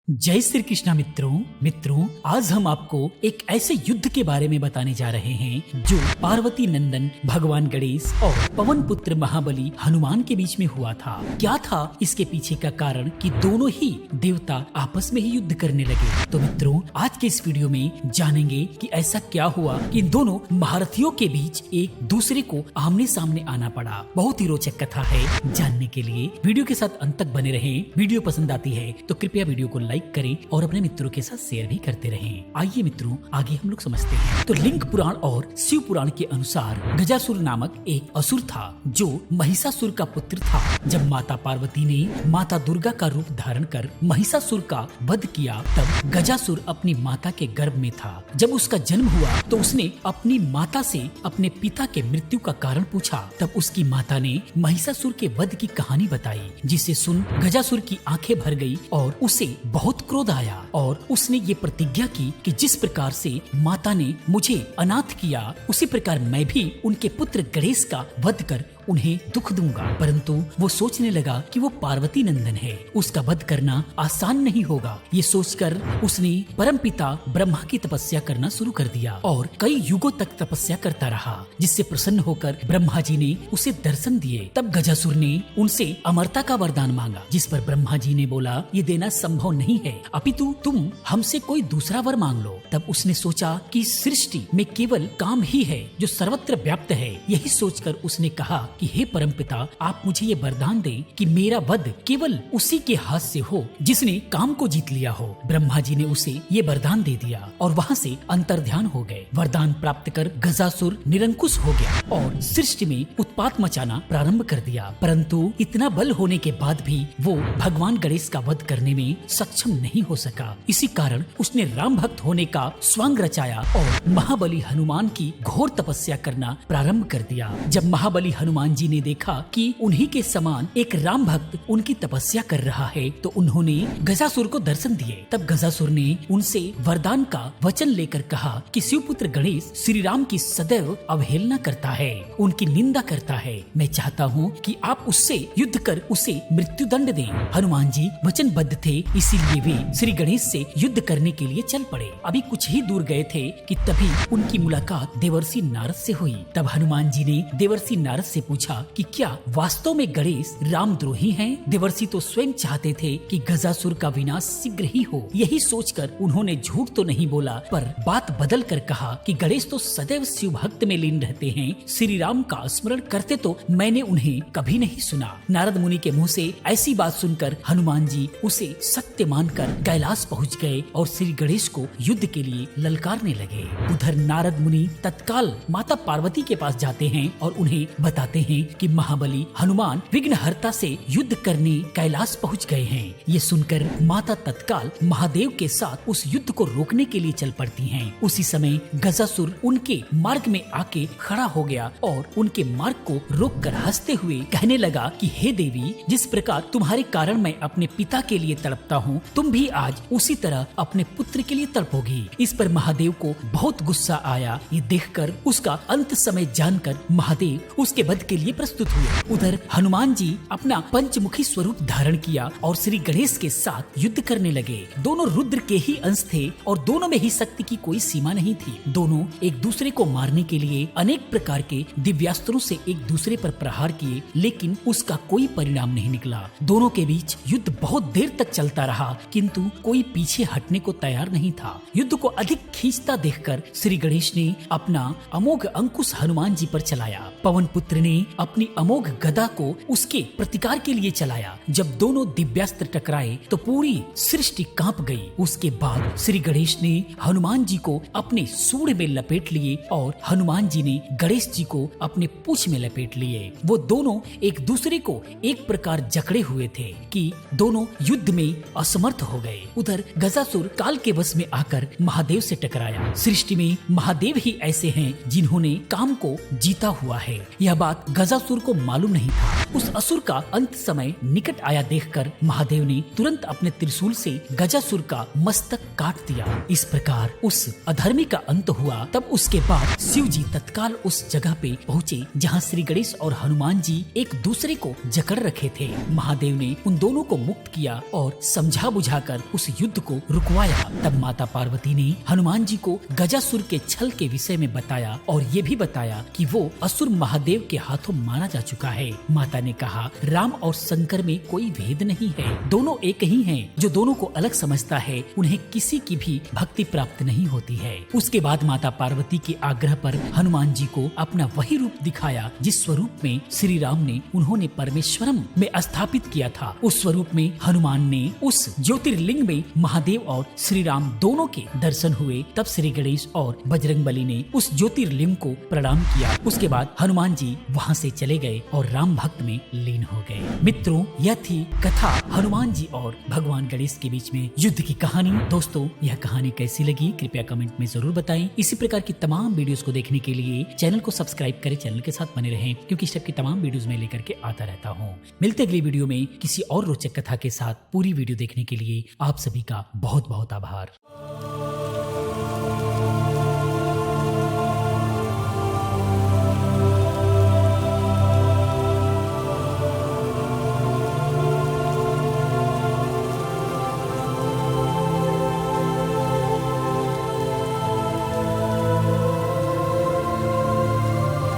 जय श्री कृष्णा मित्रों आज हम आपको एक ऐसे युद्ध के बारे में बताने जा रहे हैं जो पार्वती नंदन भगवान गणेश और पवन पुत्र महाबली हनुमान के बीच में हुआ था। क्या था इसके पीछे का कारण कि दोनों ही देवता आपस में ही युद्ध करने लगे। तो मित्रों आज के इस वीडियो में जानेंगे कि ऐसा क्या हुआ कि इन दोनों महारथियों के बीच एक दूसरे को आमने सामने आना पड़ा। बहुत ही रोचक कथा है। जानने के लिए वीडियो के साथ अंत तक बने रहें। वीडियो पसंद आती है तो कृपया वीडियो को लाइक करें और अपने मित्रों के साथ शेयर भी करते रहें। आइए मित्रों आगे हम लोग समझते हैं। तो लिंग पुराण और शिव पुराण के अनुसार गजासुर नामक एक असुर था जो महिषासुर का पुत्र था। जब माता पार्वती ने माता दुर्गा का रूप धारण कर महिषासुर का वध किया तब गजासुर अपनी माता के गर्भ में था। जब उसका जन्म हुआ तो उसने अपनी माता से अपने पिता के मृत्यु का कारण पूछा। तब उसकी माता ने महिषासुर के वध की कहानी बताई, जिसे सुन गजासुर की आंखें भर गई और उसे बहुत क्रोध आया और उसने ये प्रतिज्ञा की कि जिस प्रकार से माता ने मुझे अनाथ किया उसी प्रकार मैं भी उनके पुत्र गणेश का वध कर उन्हें दुख दूंगा। परंतु वो सोचने लगा कि वो पार्वती नंदन है, उसका वध करना आसान नहीं होगा। ये सोचकर उसने परमपिता ब्रह्मा की तपस्या करना शुरू कर दिया और कई युगों तक तपस्या करता रहा, जिससे प्रसन्न होकर ब्रह्मा जी ने उसे दर्शन दिए। तब गजासुर ने उनसे अमरता का वरदान मांगा, जिस पर ब्रह्मा जी ने बोला ये देना संभव नहीं है, अपितु तुम हमसे कोई दूसरा वर मांग लो। तब उसने सोचा कि सृष्टि में केवल काम ही है जो सर्वत्र व्याप्त है। यही सोचकर उसने कहा कि हे परमपिता आप मुझे ये वरदान दें कि मेरा वध केवल उसी के हाथ से हो जिसने काम को जीत लिया हो। ब्रह्मा जी ने उसे ये वरदान दे दिया और वहाँ से अंतर्ध्यान हो गए। वरदान प्राप्त कर गजासुर निरंकुश हो गया और सृष्टि में उत्पात मचाना प्रारंभ कर दिया। परंतु इतना बल होने के बाद भी वो भगवान गणेश का वध करने में सक्षम नहीं हो सका। इसी कारण उसने राम भक्त होने का स्वांग रचाया और महाबली हनुमान की घोर तपस्या करना प्रारंभ कर दिया। जब महाबली हनुमान जी ने देखा कि उन्हीं के समान एक राम भक्त उनकी तपस्या कर रहा है तो उन्होंने गजासुर को दर्शन दिए। तब गजासुर ने उनसे वरदान का वचन लेकर कहा कि शिवपुत्र गणेश श्री राम की सदैव अवहेलना करता है, उनकी निंदा करता है। मैं चाहता हूँ कि आप उससे युद्ध कर उसे मृत्यु दंड दें। हनुमान जी वचनबद्ध थे, इसीलिए वे श्री गणेश से युद्ध करने के लिए चल पड़े। अभी कुछ ही दूर गए थे कि तभी उनकी मुलाकात देवर्षि नारद से हुई। तब हनुमान जी ने देवर्षि नारद से पूछा कि क्या वास्तव में गणेश रामद्रोही हैं? देवर्षि तो स्वयं चाहते थे कि गजासुर का विनाश शीघ्र ही हो। यही सोचकर उन्होंने झूठ तो नहीं बोला, पर बात बदल कर कहा कि गणेश तो सदैव शिव भक्त में लीन रहते हैं, श्री राम का स्मरण करते तो मैंने उन्हें कभी नहीं सुना। नारद मुनि के मुँह से ऐसी बात सुनकर हनुमान जी उसे सत्य मानकर कैलाश पहुँच गए और श्री गणेश को युद्ध के लिए ललकारने लगे। उधर नारद मुनि तत्काल माता पार्वती के पास जाते हैं और उन्हें बताते हैं कि महाबली हनुमान विघ्नहर्ता से युद्ध करने कैलाश पहुंच गए हैं। ये सुनकर माता तत्काल महादेव के साथ उस युद्ध को रोकने के लिए चल पड़ती हैं। उसी समय गजासुर उनके मार्ग में आके खड़ा हो गया और उनके मार्ग को रोककर हंसते हुए कहने लगा कि हे देवी, जिस प्रकार तुम्हारे कारण मैं अपने पिता के लिए तड़पता हूँ, तुम भी आज उसी तरह अपने पुत्र के लिए तड़पोगी। इस पर महादेव को बहुत गुस्सा आया। ये देखकर उसका अंत समय जानकर महादेव उसके वध के लिए प्रस्तुत हुए। उधर हनुमान जी अपना पंचमुखी स्वरूप धारण किया और श्री गणेश के साथ युद्ध करने लगे। दोनों रुद्र के ही अंश थे और दोनों में ही शक्ति की कोई सीमा नहीं थी। दोनों एक दूसरे को मारने के लिए अनेक प्रकार के दिव्यास्त्रों से एक दूसरे पर प्रहार किए, लेकिन उसका कोई परिणाम नहीं निकला। दोनों के बीच युद्ध बहुत देर तक चलता रहा, किंतु कोई पीछे हटने को तैयार नहीं था। युद्ध को अधिक खींचता देखकर श्री गणेश ने अपना अमोघ अंकुश हनुमान जी पर चलाया। पवन पुत्र ने अपनी अमोघ गदा को उसके प्रतिकार के लिए चलाया। जब दोनों दिव्यास्त्र टकराए तो पूरी सृष्टि कांप गई। उसके बाद श्री गणेश ने हनुमान जी को अपने सूंड में लपेट लिए और हनुमान जी ने गणेश जी को अपने पूंछ में लपेट लिए। वो दोनों एक दूसरे को एक प्रकार जकड़े हुए थे कि दोनों युद्ध में असमर्थ हो गए। उधर गजासुर काल के वश में आकर महादेव से टकराया। सृष्टि में महादेव ही ऐसे हैं जिन्होंने काम को जीता हुआ है। यह बात गजासुर को मालूम नहीं था। उस असुर का अंत समय निकट आया देखकर महादेव ने तुरंत अपने त्रिशूल से गजासुर का मस्तक काट दिया। इस प्रकार उस अधर्मी का अंत हुआ। तब उसके बाद शिव जी तत्काल उस जगह पे पहुँचे जहाँ श्री गणेश और हनुमान जी एक दूसरे को जकड़ रखे थे। महादेव ने उन दोनों को मुक्त किया और समझा बुझाकर उस युद्ध को रुकवाया। तब माता पार्वती ने हनुमान जी को गजासुर के छल के विषय में बताया और ये भी बताया कि वो असुर महादेव के हाथों मारा जा चुका है। माता ने कहा, राम और शंकर में कोई भेद नहीं है, दोनों एक ही हैं। जो दोनों को अलग समझता है उन्हें किसी की भी भक्ति प्राप्त नहीं होती है। उसके बाद माता पार्वती के आग्रह पर हनुमान जी को अपना वही रूप दिखाया जिस स्वरूप में श्री राम ने उन्होंने परमेश्वरम में स्थापित किया था। उस स्वरूप में हनुमान ने उस ज्योतिर्लिंग में महादेव और श्री राम दोनों के दर्शन हुए। तब श्री गणेश और बजरंगबली ने उस ज्योतिर्लिंग को प्रणाम किया। उसके बाद हनुमान जी वहाँ से चले गए और राम भक्त में लीन हो गए। मित्रों, यह थी कथा हनुमान जी और भगवान गणेश के बीच में युद्ध की कहानी। दोस्तों, यह कहानी कैसी लगी कृपया कमेंट में जरूर बताएं। इसी प्रकार की तमाम वीडियोस को देखने के लिए चैनल को सब्सक्राइब करें, चैनल के साथ बने रहें, क्योंकि इस टाइप की तमाम वीडियोस में लेकर के आता रहता हूँ। मिलते अगली वीडियो में किसी और रोचक कथा के साथ। पूरी वीडियो देखने के लिए आप सभी का बहुत बहुत आभार।